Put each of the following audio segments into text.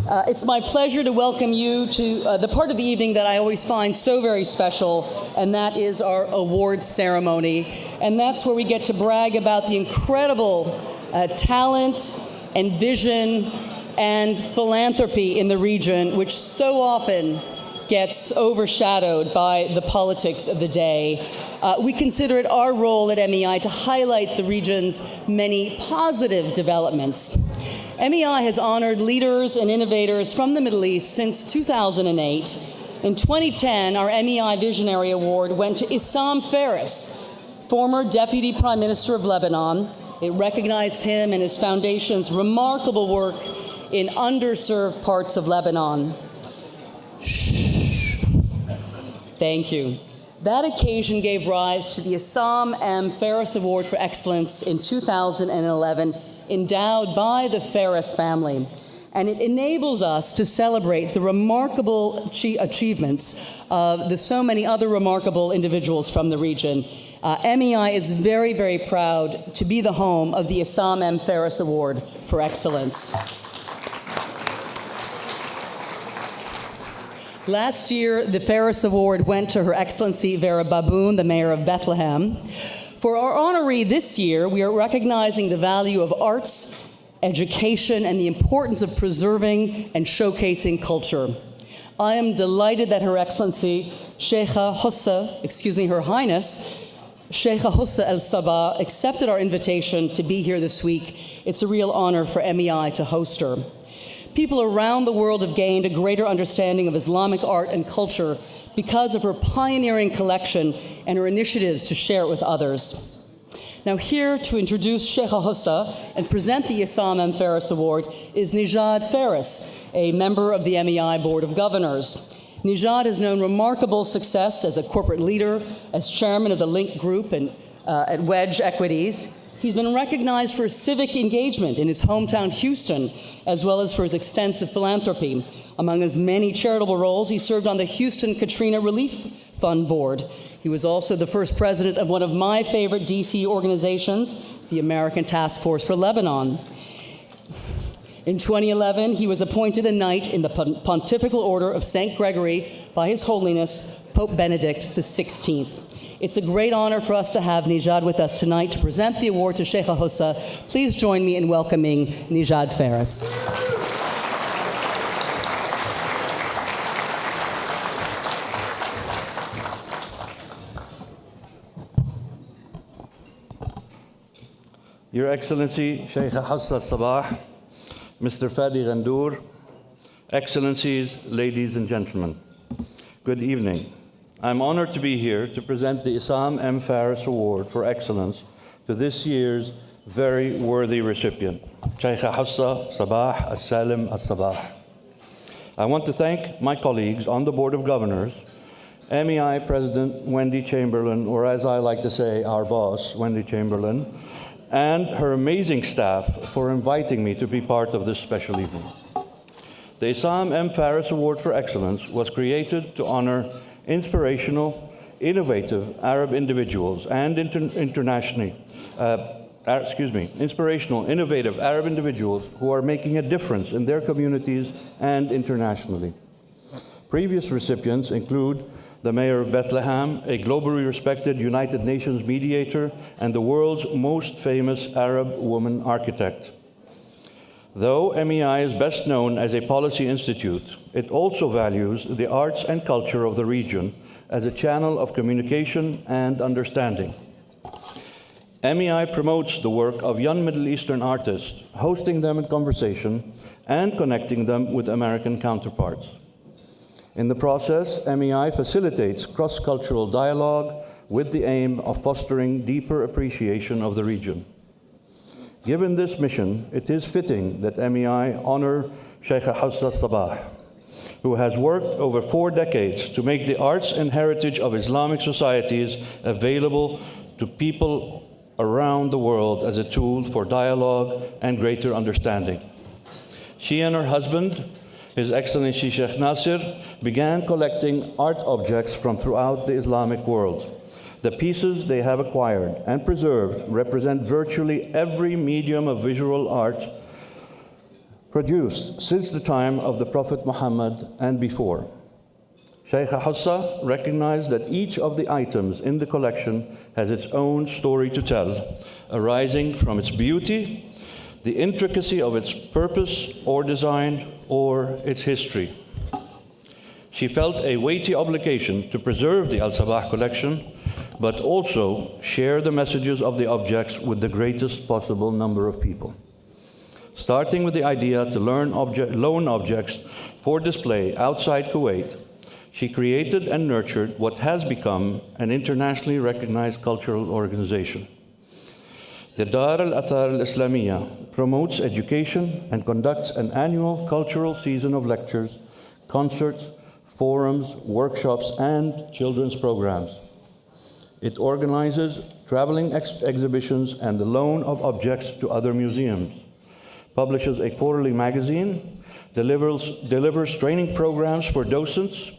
It's my pleasure to welcome you to the part of the evening that I always find so very special, and that is our awards ceremony. And that's where we get to brag about the incredible talent and vision and philanthropy in the region, which so often gets overshadowed by the politics of the day. We consider it our role at MEI to highlight the region's many positive developments. MEI has honored leaders and innovators from the Middle East since 2008. In 2010, our MEI Visionary Award went to Issam Fares, former Deputy Prime Minister of Lebanon. It recognized him and his foundation's remarkable work in underserved parts of Lebanon. Thank you. That occasion gave rise to the Issam M Fares Award for Excellence in 2011, endowed by the Fares family. And it enables us to celebrate the remarkable achievements of the so many other remarkable individuals from the region. MEI is very, very proud to be the home of the Issam M Fares Award for Excellence. Last year, the Fares Award went to Her Excellency Vera Baboon, the Mayor of Bethlehem. For our honoree this year, we are recognizing the value of arts, education, and the importance of preserving and showcasing culture. I am delighted that Her Excellency Sheikha Hussa, Her Highness, Sheikha Hussa Sabah accepted our invitation to be here this week. It's a real honor for MEI to host her. People around the world have gained a greater understanding of Islamic art and culture because of her pioneering collection and her initiatives to share it with others. Now, here to introduce Sheikha Hussa and present the Issam M Fares Award is Nijad Fares, a member of the MEI Board of Governors. Nijad has known remarkable success as a corporate leader, as chairman of the Link Group and at Wedge Equities. He's been recognized for his civic engagement in his hometown, Houston, as well as for his extensive philanthropy. Among his many charitable roles, he served on the Houston Katrina Relief Fund Board. He was also the first president of one of my favorite DC organizations, the American Task Force for Lebanon. In 2011, he was appointed a knight in the Pontifical Order of St. Gregory by His Holiness Pope Benedict XVI. It's a great honor for us to have Nijad with us tonight to present the award to Sheikha Hussa. Please join me in welcoming Nijad Fares. Your Excellency Sheikha Hussa Sabah, Mr. Fadi Ghandour, Excellencies, ladies and gentlemen, good evening. I'm honored to be here to present the Issam M Fares Award for Excellence to this year's very worthy recipient, Sheikha Hussa Sabah, al-Salem al-Sabah. I want to thank my colleagues on the Board of Governors, MEI President Wendy Chamberlain, or as I like to say, our boss, Wendy Chamberlain, and her amazing staff for inviting me to be part of this special evening. The Issam M Fares Award for Excellence was created to honor inspirational, innovative Arab individuals and inspirational, innovative Arab individuals who are making a difference in their communities and internationally. Previous recipients include the Mayor of Bethlehem, a globally respected United Nations mediator, and the world's most famous Arab woman architect. Though MEI is best known as a policy institute, it also values the arts and culture of the region as a channel of communication and understanding. MEI promotes the work of young Middle Eastern artists, hosting them in conversation and connecting them with American counterparts. In the process, MEI facilitates cross-cultural dialogue with the aim of fostering deeper appreciation of the region. Given this mission, it is fitting that MEI honor Sheikha Hussa Sabah, who has worked over 4 decades to make the arts and heritage of Islamic societies available to people around the world as a tool for dialogue and greater understanding. She and her husband, His Excellency Sheikh Nasser, began collecting art objects from throughout the Islamic world. The pieces they have acquired and preserved represent virtually every medium of visual art produced since the time of the Prophet Muhammad and before. Sheikha Hussa recognized that each of the items in the collection has its own story to tell, arising from its beauty, the intricacy of its purpose or design, or its history. She felt a weighty obligation to preserve the Al-Sabah collection, but also share the messages of the objects with the greatest possible number of people. Starting with the idea to loan objects for display outside Kuwait, she created and nurtured what has become an internationally recognized cultural organization. The al-Athar al-Islamiyya promotes education and conducts an annual cultural season of lectures, concerts, forums, workshops, and children's programs. It organizes traveling exhibitions and the loan of objects to other museums, publishes a quarterly magazine, delivers training programs for docents,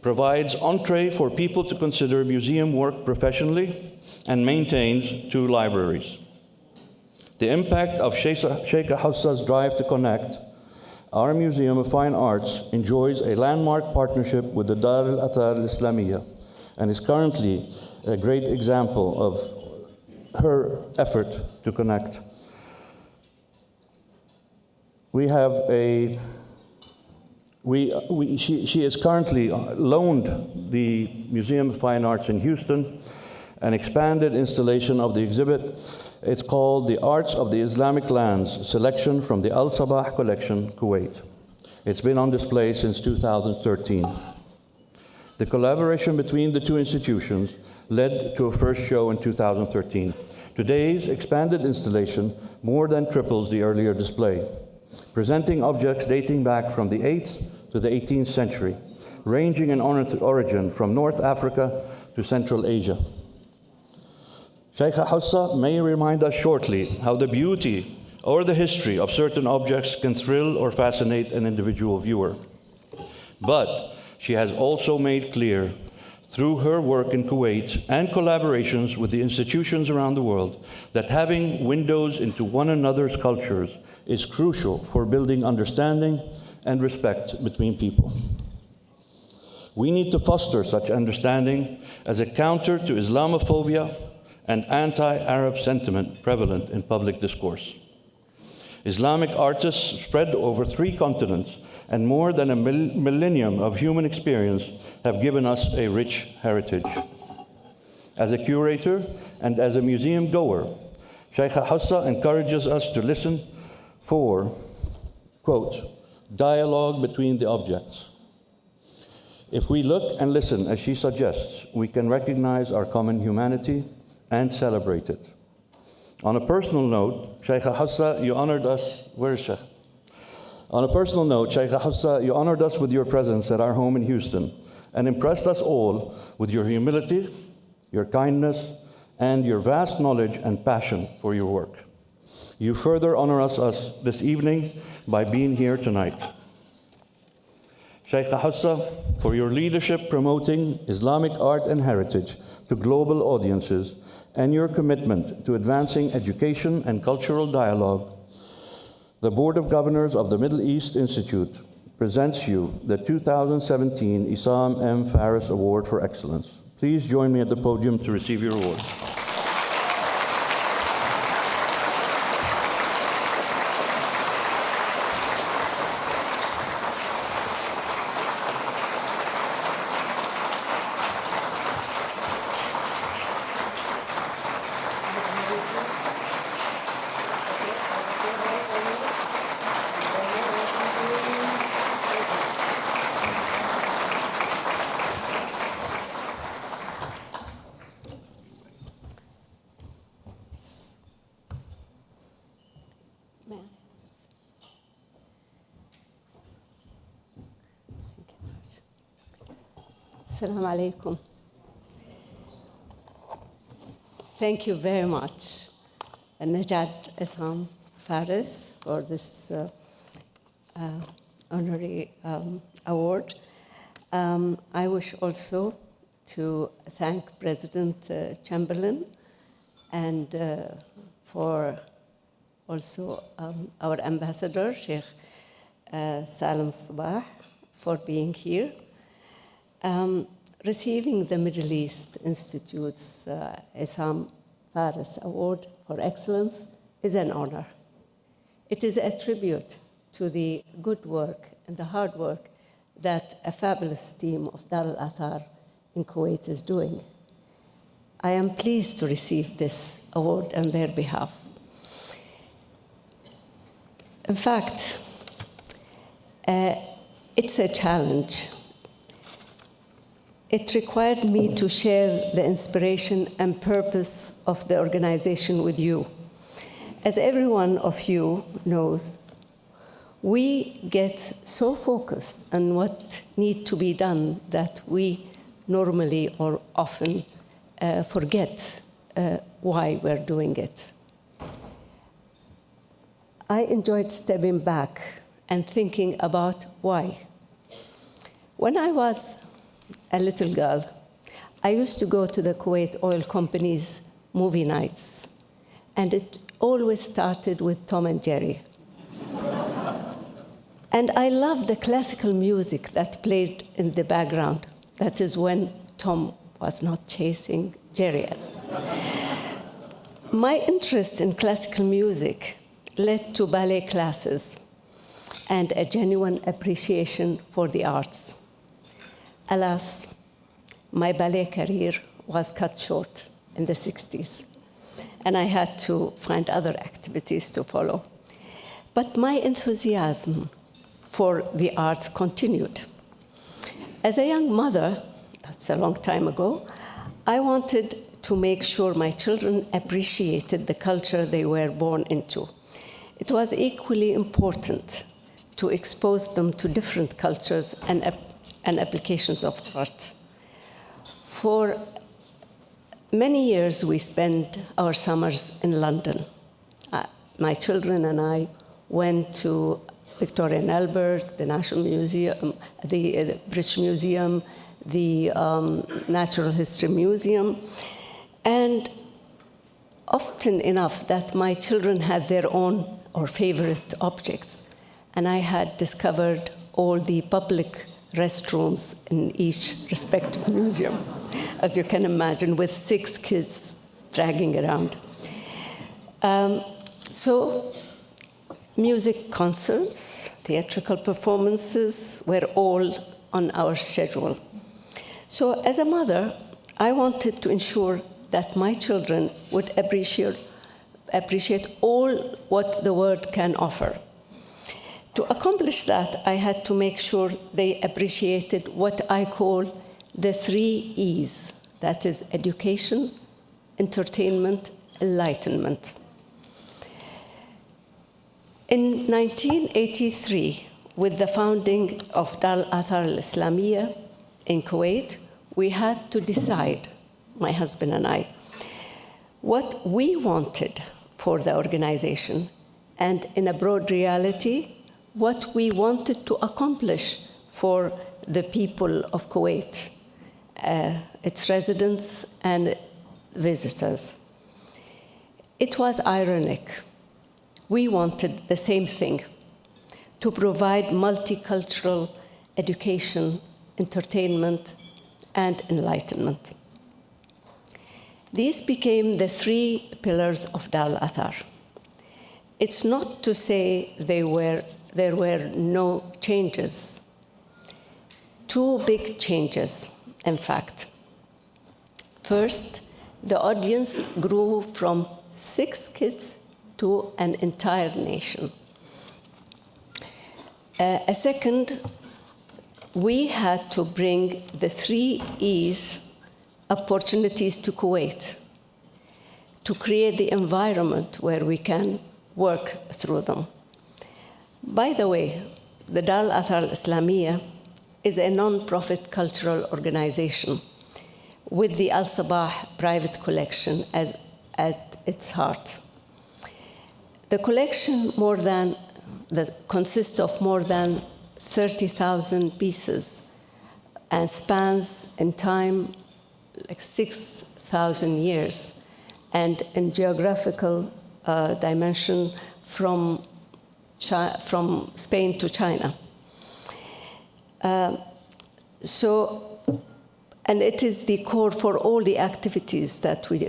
provides entree for people to consider museum work professionally, and maintains 2 libraries. The impact of Sheikha Hussa's drive to connect, our Museum of Fine Arts enjoys a landmark partnership with the al-Athar al-Islamiyya and is currently a great example of her effort to connect. She has currently loaned the Museum of Fine Arts in Houston an expanded installation of the exhibit. It's called The Arts of the Islamic Lands, selection from the Al-Sabah collection, Kuwait. It's been on display since 2013. The collaboration between the 2 institutions led to a first show in 2013. Today's expanded installation more than triples the earlier display, presenting objects dating back from the 8th to the 18th century, ranging in origin from North Africa to Central Asia. Sheikha Hussa may remind us shortly how the beauty or the history of certain objects can thrill or fascinate an individual viewer. But she has also made clear through her work in Kuwait and collaborations with the institutions around the world that having windows into one another's cultures is crucial for building understanding and respect between people. We need to foster such understanding as a counter to Islamophobia and anti-Arab sentiment prevalent in public discourse. Islamic artists spread over 3 continents and more than a millennium of human experience have given us a rich heritage. As a curator and as a museum goer, Sheikha Hussa encourages us to listen for, quote, dialogue between the objects. If we look and listen as she suggests, we can recognize our common humanity and celebrate it. On a personal note, Sheikha Hussa, you honored us. Where is Sheikh? On a personal note, Sheikha Hussa, you honored us with your presence at our home in Houston and impressed us all with your humility, your kindness, and your vast knowledge and passion for your work. You further honor us this evening by being here tonight. Sheikha Hussa, for your leadership promoting Islamic art and heritage to global audiences and your commitment to advancing education and cultural dialogue, the Board of Governors of the Middle East Institute presents you the 2017 Issam M. Fares Award for Excellence. Please join me at the podium to receive your award. Assalamu alaikum. Thank you very much, Nijad Issam Fares, for this honorary award. I wish also to thank President Chamberlain and for also our ambassador, Sheikh al-Salem Sabah, for being here. Receiving the Middle East Institute's Issam Fares Award for Excellence is an honor. It is a tribute to the good work and the hard work that a fabulous team of al-Athar in Kuwait is doing. I am pleased to receive this award on their behalf. In fact, it's a challenge. It required me to share the inspiration and purpose of the organization with you. As every one of you knows, we get so focused on what needs to be done that we normally or often forget why we're doing it. I enjoyed stepping back and thinking about why. When I was a little girl, I used to go to the Kuwait Oil Company's movie nights, and it always started with Tom and Jerry. And I loved the classical music that played in the background. That is when Tom was not chasing Jerry. My interest in classical music led to ballet classes and a genuine appreciation for the arts. Alas, my ballet career was cut short in the 60s, and I had to find other activities to follow. But my enthusiasm for the arts continued. As a young mother, that's a long time ago, I wanted to make sure my children appreciated the culture they were born into. It was equally important to expose them to different cultures and applications of art. For many years, we spent our summers in London. My children and I went to Victoria and Albert, the National Museum, the British Museum, the Natural History Museum, and often enough that my children had their own or favorite objects, and I had discovered all the public restrooms in each respective museum, as you can imagine, with 6 kids dragging around. So music concerts, theatrical performances were all on our schedule. So as a mother, I wanted to ensure that my children would appreciate all what the world can offer. To accomplish that, I had to make sure they appreciated what I call the 3 E's, that is education, entertainment, enlightenment. In 1983, with the founding of al-Athar al-Islamiyya in Kuwait, we had to decide, my husband and I, what we wanted for the organization, and in a broad reality, what we wanted to accomplish for the people of Kuwait, its residents and visitors. It was ironic. We wanted the same thing, to provide multicultural education, entertainment, and enlightenment. These became the 3 pillars of al-Athar. It's not to say there were no changes. 2 big changes, in fact. First, the audience grew from 6 kids to an entire nation. A second, we had to bring the 3 E's opportunities to Kuwait, to create the environment where we can work through them. By the way, the al-Athar al-Islamiyya is a non-profit cultural organization with the Al-Sabah private collection at its heart. The collection consists of more than 30,000 pieces and spans in time like 6,000 years, and in geographical dimension from Spain to China. And it is the core for all the activities that we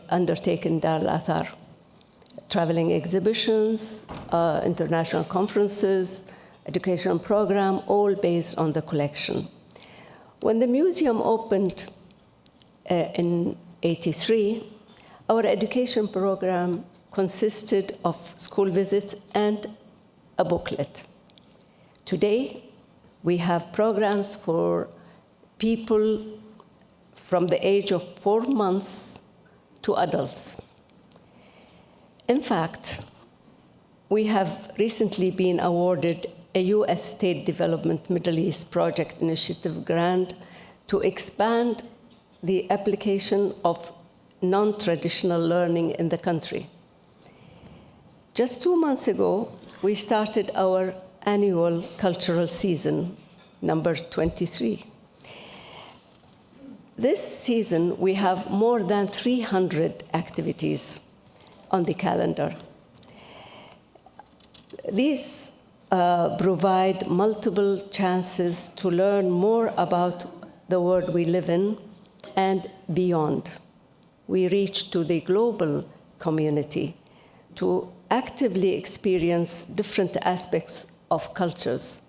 undertake in Dar al-Athar. Traveling exhibitions, international conferences, educational program, all based on the collection. When the museum opened in '83, our education program consisted of school visits and a booklet. Today, we have programs for people from the age of 4 months to adults. In fact, we have recently been awarded a U.S. State Development Middle East Project Initiative grant to expand the application of non-traditional learning in the country. Just 2 months ago, we started our annual cultural season, number 23. This season, we have more than 300 activities on the calendar. These provide multiple chances to learn more about the world we live in and beyond. We reach to the global community to actively experience different aspects of cultures,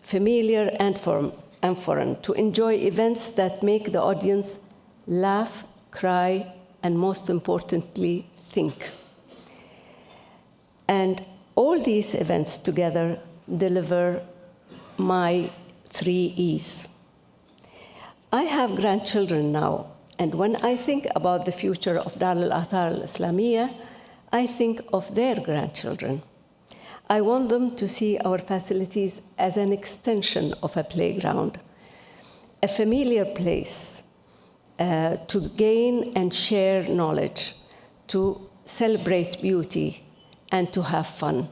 familiar and foreign, to enjoy events that make the audience laugh, cry, and most importantly, think. And all these events together deliver my 3 E's. I have grandchildren now, and when I think about the future of Dar al-Athar al-Islamiyya, I think of their grandchildren. I want them to see our facilities as an extension of a playground, a familiar place to gain and share knowledge, to celebrate beauty, and to have fun.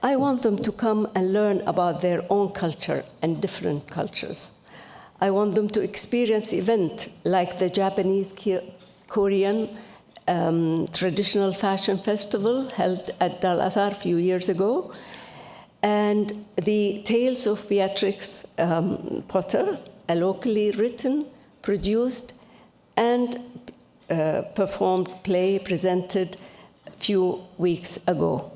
I want them to come and learn about their own culture and different cultures. I want them to experience events like the Japanese-Korean traditional fashion festival held at Dar al-Athar a few years ago, and the Tales of Beatrix Potter, a locally written, produced, and performed play presented a few weeks ago.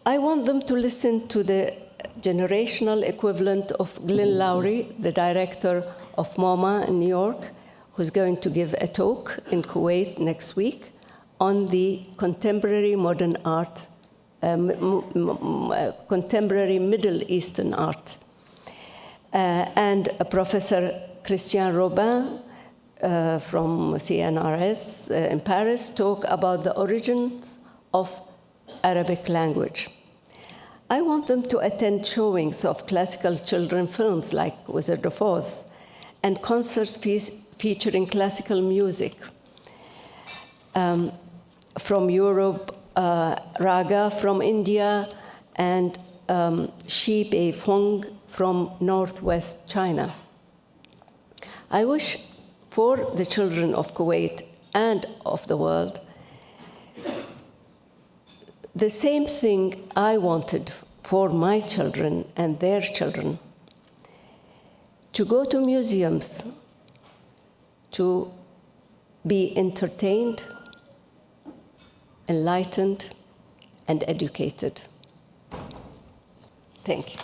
I want them to listen to the generational equivalent of Glenn Lowry, the director of MoMA in New York, who's going to give a talk in Kuwait next week on the contemporary modern art, contemporary Middle Eastern art. And Professor Christian Robin from CNRS in Paris talk about the origins of Arabic language. I want them to attend showings of classical children films like Wizard of Oz and concerts featuring classical music. From Europe, Raga from India, and Shi Bei Feng from Northwest China. I wish for the children of Kuwait and of the world the same thing I wanted for my children and their children: to go to museums, to be entertained, enlightened, and educated. Thank you.